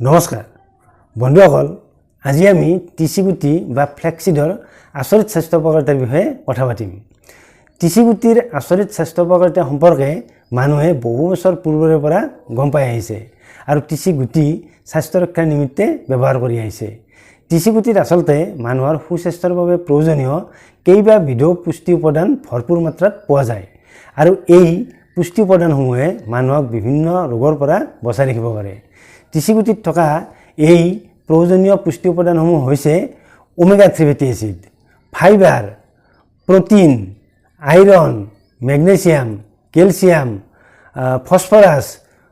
নমস্কাৰ বন্ধুসকল, আজি আমি টিচিগুটি বা ফ্লেক্সিডৰ আচৰিত স্বাস্থ্য উপকাৰিতাৰ বিষয়ে কথা পাতিম। টিচিগুটিৰ আচৰিত স্বাস্থ্য উপকাৰিতা সম্পৰ্কে মানুহে বহু বছৰ পূৰ্বৰে পৰা গম পাই আহিছে আৰু টিচিগুটি স্বাস্থ্য ৰক্ষাৰ নিমিত্তে ব্যৱহাৰ কৰি আহিছে। টিচিগুটিত আচলতে মানুহৰ সুস্বাস্থ্যৰ বাবে প্ৰয়োজনীয় কেইবাবিধ পুষ্টি উপাদান ভৰপূৰ মাত্ৰাত পোৱা যায় আৰু এই পুষ্টি উপাদানসমূহে মানুহক বিভিন্ন ৰোগৰ পৰা বচাই ৰাখিব পাৰে। টিচিগুটিত থকা এই প্ৰয়োজনীয় পুষ্টি উপাদানসমূহ হৈছে omega 3 fatty acid, fibre, protein, iron, magnesium, calcium, phosphorus,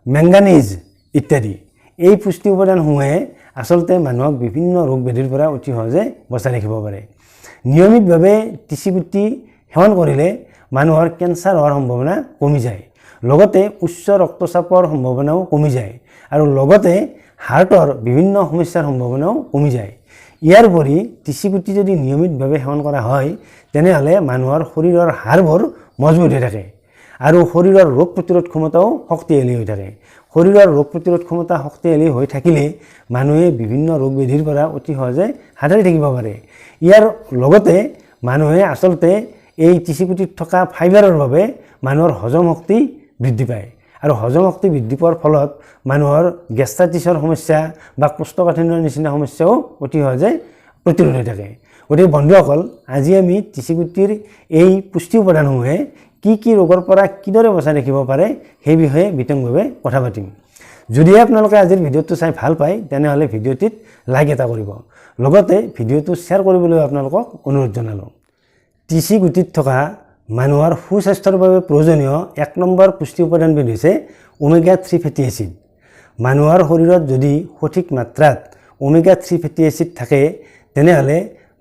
manganese ইত্যাদি। এই পুষ্টি উপাদানসমূহে আচলতে মানুহক বিভিন্ন ৰোগ ব্যাধিৰ পৰা অতি সহজে বচাই ৰাখিব পাৰে। নিয়মিতভাৱে টিচিগুটি সেৱন কৰিলে মানুহৰ কেঞ্চাৰ হোৱাৰ সম্ভাৱনা কমি যায়, লগতে উচ্চ ৰক্তচাপৰ সম্ভাৱনাও কমি যায় আৰু লগতে হাৰ্টৰ বিভিন্ন সমস্যাৰ সম্ভাৱনাও কমি যায়। ইয়াৰ উপৰি টিচিগুটি যদি নিয়মিতভাৱে সেৱন কৰা হয় তেনেহ'লে মানুহৰ শৰীৰৰ হাড়বোৰ মজবুত হৈ থাকে আৰু শৰীৰৰ ৰোগ প্ৰতিৰোধ ক্ষমতাও শক্তিশালী হৈ থাকে। শৰীৰৰ ৰোগ প্ৰতিৰোধ ক্ষমতা শক্তিশালী হৈ থাকিলে মানুহে বিভিন্ন ৰোগ ব্যাধিৰ পৰা অতি সহজে হাত সাৰি থাকিব পাৰে। ইয়াৰ লগতে মানুহে আচলতে এই টিচিগুটিত থকা ফাইবাৰৰ বাবে মানুহৰ হজম শক্তি বৃদ্ধি পায় আৰু হজম শক্তি বৃদ্ধি পোৱাৰ ফলত মানুহৰ গেষ্ট্ৰাইটিছৰ সমস্যা বা কোষ্ঠকাঠিন্যৰ নিচিনা সমস্যাও অতি সহজে প্ৰতিৰোধ হৈ থাকে। গতিকে বন্ধুসকল, আজি আমি টিচিগুটিৰ এই পুষ্টি উপাদানসমূহে কি ৰোগৰ পৰা কিদৰে বচাই ৰাখিব পাৰে সেই বিষয়ে বিতংভাৱে কথা পাতিম। যদিহে আপোনালোকে আজিৰ ভিডিঅ'টো চাই ভাল পায় তেনেহ'লে ভিডিঅ'টিত লাইক এটা কৰিব, লগতে ভিডিঅ'টো শ্বেয়াৰ কৰিবলৈ আপোনালোকক অনুৰোধ জনালোঁ। টিচিগুটিত থকা মানুহৰ সুস্বাস্থ্যৰ বাবে প্ৰয়োজনীয় 1 নম্বৰ পুষ্টি উপাদানবিধ হৈছে ওমেগা 3 ফেটি এচিড। মানুহৰ শৰীৰত যদি সঠিক মাত্ৰাত ওমেগা 3 ফেটি এচিড থাকে তেনেহ'লে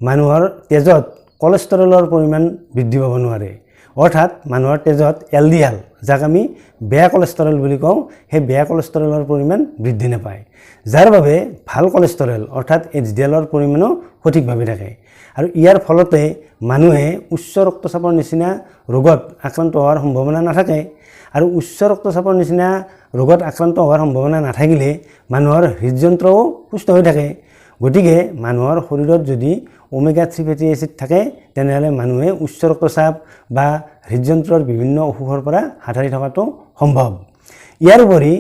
মানুহৰ তেজত কলেষ্ট্ৰলৰ পৰিমাণ বৃদ্ধি পাব নোৱাৰে। অৰ্থাৎ মানুহৰ তেজত LDL, যাক আমি বেয়া কলেষ্ট্ৰল বুলি কওঁ, সেই বেয়া কলেষ্ট্ৰলৰ পৰিমাণ বৃদ্ধি নাপায়, যাৰ বাবে ভাল কলেষ্ট্ৰল অৰ্থাৎ HDLৰ পৰিমাণো সঠিকভাৱে থাকে আৰু ইয়াৰ ফলতে মানুহে উচ্চ ৰক্তচাপৰ নিচিনা ৰোগত আক্ৰান্ত হোৱাৰ সম্ভাৱনা নাথাকে আৰু উচ্চ ৰক্তচাপৰ নিচিনা ৰোগত আক্ৰান্ত হোৱাৰ সম্ভাৱনা নাথাকিলে মানুহৰ হৃদযন্ত্ৰও সুস্থ হৈ থাকে। গতিকে মানুহৰ শৰীৰত যদি ওমেগা 3 ফেটি এচিড থাকে তেনেহ'লে মানুহে উচ্চ ৰক্তচাপ বা হৃদযন্ত্ৰৰ বিভিন্ন অসুখৰ পৰা হাত সাৰি থকাটো সম্ভৱ। ইয়াৰ উপৰি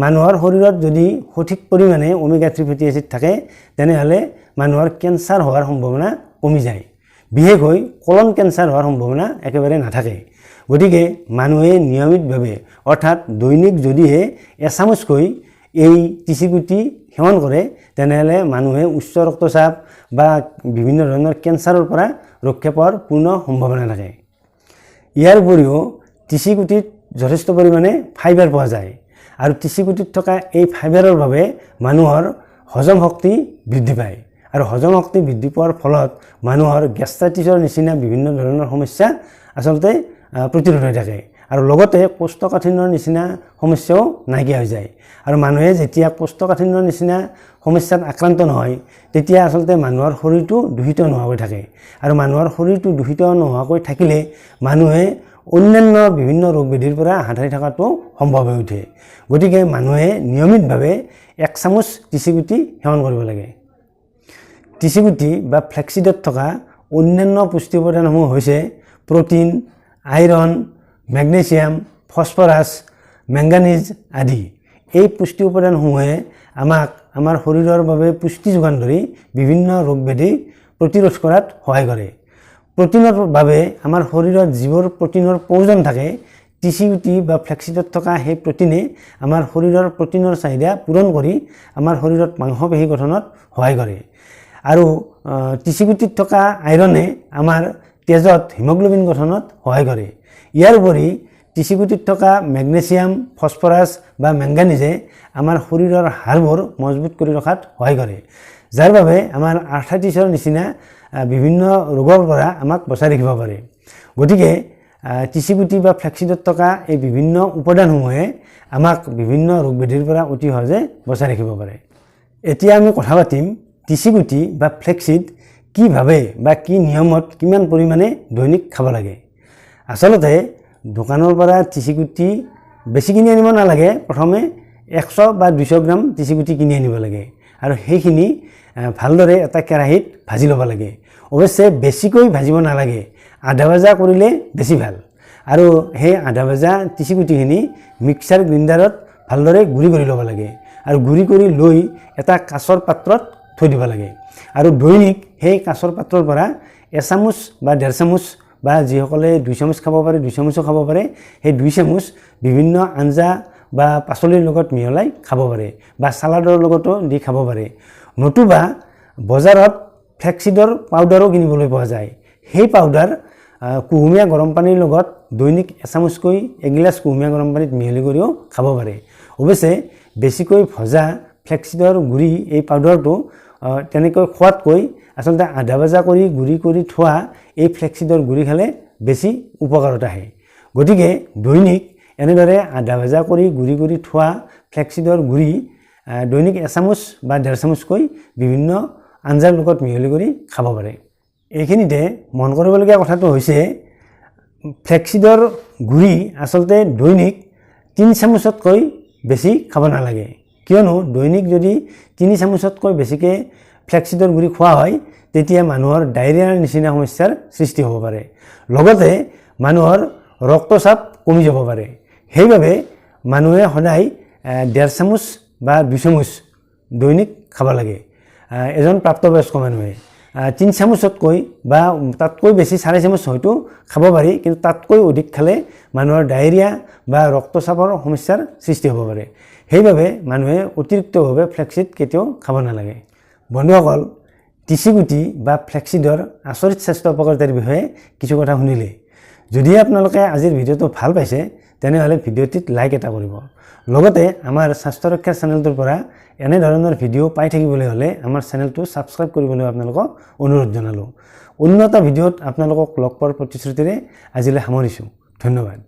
মানুহৰ শৰীৰত যদি সঠিক পৰিমাণে ওমেগা 3 ফেটি এচিড থাকে তেনেহ'লে মানুহৰ কেঞ্চাৰ হোৱাৰ সম্ভাৱনা কমি যায়, বিশেষকৈ কলন কেঞ্চাৰ হোৱাৰ সম্ভাৱনা একেবাৰে নাথাকে। গতিকে মানুহে নিয়মিতভাৱে অৰ্থাৎ দৈনিক যদিহে এচামুচকৈ এই টিচিগুটি সেৱন কৰে তেনেহ'লে মানুহে উচ্চ ৰক্তচাপ বা বিভিন্ন ধৰণৰ কেঞ্চাৰৰ পৰা ৰক্ষা পোৱাৰ পূৰ্ণ সম্ভাৱনা থাকে। ইয়াৰ উপৰিও টিচিগুটিত যথেষ্ট পৰিমাণে ফাইবাৰ পোৱা যায় আৰু টিচিগুটিত থকা এই ফাইবাৰৰ বাবে মানুহৰ হজম শক্তি বৃদ্ধি পায় আৰু হজম শক্তি বৃদ্ধি পোৱাৰ ফলত মানুহৰ গেষ্ট্ৰাইটিছৰ নিচিনা বিভিন্ন ধৰণৰ সমস্যা আচলতে প্ৰতিৰোধ হৈ থাকে আৰু লগতে কোষ্ঠকাঠিন্যৰ নিচিনা সমস্যাও নাইকিয়া হৈ যায়। আৰু মানুহে যেতিয়া কোষ্ঠকাঠিন্যৰ নিচিনা সমস্যাত আক্ৰান্ত নহয় তেতিয়া আচলতে মানুহৰ শৰীৰটো দূষিত নোহোৱাকৈ থাকে আৰু মানুহৰ শৰীৰটো দূষিত নোহোৱাকৈ থাকিলে মানুহে অন্যান্য বিভিন্ন ৰোগ ব্যাধিৰ পৰা হাত সাৰি থকাটো সম্ভৱ হৈ উঠে। গতিকে মানুহে নিয়মিতভাৱে 1 চামুচ টিচিগুটি সেৱন কৰিব লাগে। টিচিগুটি বা ফ্লেক্সিডত থকা অন্যান্য পুষ্টি উপাদানসমূহ হৈছে প্ৰটিন, আইৰণ, মেগনেছিয়াম, ফসফৰাছ, মেংগানিজ আদি। এই পুষ্টি উপাদানসমূহে আমাক আমাৰ শৰীৰৰ বাবে পুষ্টি যোগান ধৰি বিভিন্ন ৰোগ ব্যাধি প্ৰতিৰোধ কৰাত সহায় কৰে। প্ৰটিনৰ বাবে আমাৰ শৰীৰত যিবোৰ প্ৰটিনৰ প্ৰয়োজন থাকে টিচিগুটি বা ফ্লেক্সিডত থকা সেই প্ৰটিনে আমাৰ শৰীৰৰ প্ৰটিনৰ চাহিদা পূৰণ কৰি আমাৰ শৰীৰত মাংসপেশী গঠনত সহায় কৰে আৰু টিচিগুটিত থকা আইৰণে আমাৰ তেজত হিমোগ্লোবিন গঠনত সহায় কৰে। ইয়াৰ উপৰি টিচিগুটিত থকা মেগনেছিয়াম, ফসফৰাছ বা মেংগানিজে আমাৰ শৰীৰৰ হাড়বোৰ মজবুত কৰি ৰখাত সহায় কৰে, যাৰ বাবে আমাৰ আৰ্থ্ৰাইটিছৰ নিচিনা বিভিন্ন ৰোগৰ পৰা আমাক বচাই ৰাখিব পাৰে। গতিকে টিচিগুটি বা ফ্লেক্সিডত থকা এই বিভিন্ন উপাদানসমূহে আমাক বিভিন্ন ৰোগ ব্যাধিৰ পৰা অতি সহজে বচাই ৰাখিব পাৰে। এতিয়া আমি কথা পাতিম টিচিগুটি বা ফ্লেক্সিড কিভাৱে বা কি নিয়মত কিমান পৰিমাণে দৈনিক খাব লাগে। আচলতে দোকানৰ পৰা টিচিগুটি বেছি কিনি আনিব নালাগে। প্ৰথমে 100 বা 200 গ্ৰাম তিচিগুটি কিনি আনিব লাগে আৰু সেইখিনি ভালদৰে এটা কেৰাহীত ভাজি ল'ব লাগে। অৱশ্যে বেছিকৈ ভাজিব নালাগে, আধা ভাজা কৰিলে বেছি ভাল। আৰু সেই আধা ভাজা তিচিগুটিখিনি মিক্সাৰ গ্ৰাইণ্ডাৰত ভালদৰে গুড়ি কৰি ল'ব লাগে আৰু গুড়ি কৰি লৈ এটা কাঁচৰ পাত্ৰত থৈ দিব লাগে। আৰু দৈনিক সেই কাঁচৰ পাত্ৰৰ পৰা 1 চামুচ বা 1.5 চামুচ বা যিসকলে 2 চামুচ খাব পাৰে 2 চামুচো খাব পাৰে, সেই 2 চামুচ বিভিন্ন আঞ্জা বা পাচলিৰ লগত মিহলাই খাব পাৰে বা সালাডৰ লগতো দি খাব পাৰে। নতুবা বজাৰত ফ্লেক্সিডৰ পাউডাৰো কিনিবলৈ পোৱা যায়। সেই পাউডাৰ কুহুমীয়া গৰম পানীৰ লগত দৈনিক 1 চামুচকৈ এগিলাচ কুহুমীয়া গৰম পানীত মিহলি কৰিও খাব পাৰে। অৱশ্যে বেছিকৈ ভজা ফ্লেক্সিডৰ গুড়ি এই পাউডাৰটো তেনেকৈ খোৱাতকৈ আচলতে আধা ভাজা কৰি গুড়ি কৰি থোৱা এই ফ্লেক্সিডৰ গুড়ি খালে বেছি উপকাৰত আহে। গতিকে দৈনিক এনেদৰে আধা ভাজা কৰি গুড়ি কৰি থোৱা ফ্লেক্সিডৰ গুড়ি দৈনিক 1 চামুচ বা 1.5 চামুচকৈ বিভিন্ন আঞ্জাৰ লগত মিহলি কৰি খাব পাৰে। এইখিনিতে মন কৰিবলগীয়া কথাটো হৈছে ফ্লেক্সিডৰ গুড়ি আচলতে দৈনিক 3 চামুচতকৈ বেছি খাব নালাগে, কিয়নো দৈনিক যদি 3 চামুচতকৈ বেছিকৈ ফ্লেক্সিডৰ গুড়ি খোৱা হয় তেতিয়া মানুহৰ ডায়েৰিয়াৰ নিচিনা সমস্যাৰ সৃষ্টি হ'ব পাৰে। লগতে মানুহৰ ৰক্তচাপ কমি যাব পাৰে। সেইবাবে মানুহে সদায় 1.5 চামুচ বা 2 চামুচ দৈনিক খাব লাগে। এজন প্ৰাপ্তবয়স্ক মানুহে 3 চামুচতকৈ বা তাতকৈ বেছি 4 চামুচ হয়তো খাব পাৰি, কিন্তু তাতকৈ অধিক খালে মানুহৰ ডায়েৰিয়া বা ৰক্তচাপৰ সমস্যাৰ সৃষ্টি হ'ব পাৰে। সেইবাবে মানুহে অতিৰিক্তভাৱে ফ্লেক্সিড কেতিয়াও খাব নালাগে। বন্ধুসকল, তিচিগুটি বা ফ্লেক্সিডৰ আচৰিত স্বাস্থ্য উপকাৰিতাৰ বিষয়ে কিছু কথা শুনিলে। যদি আপোনালোকে আজিৰ ভিডিঅ'টো ভাল পাইছে তেনেহ'লে ভিডিঅ'টিত লাইক এটা কৰিব। লগতে আমাৰ স্বাস্থ্য ৰক্ষাৰ চেনেলটোৰ পৰা এনেধৰণৰ ভিডিঅ' পাই থাকিবলৈ হ'লে আমাৰ চেনেলটো ছাবস্ক্ৰাইব কৰিবলৈ আপোনালোকক অনুৰোধ জনালোঁ। অন্য এটা ভিডিঅ'ত আপোনালোকক লগ পোৱাৰ প্ৰতিশ্ৰুতিৰে আজিলৈ সামৰিছোঁ। ধন্যবাদ।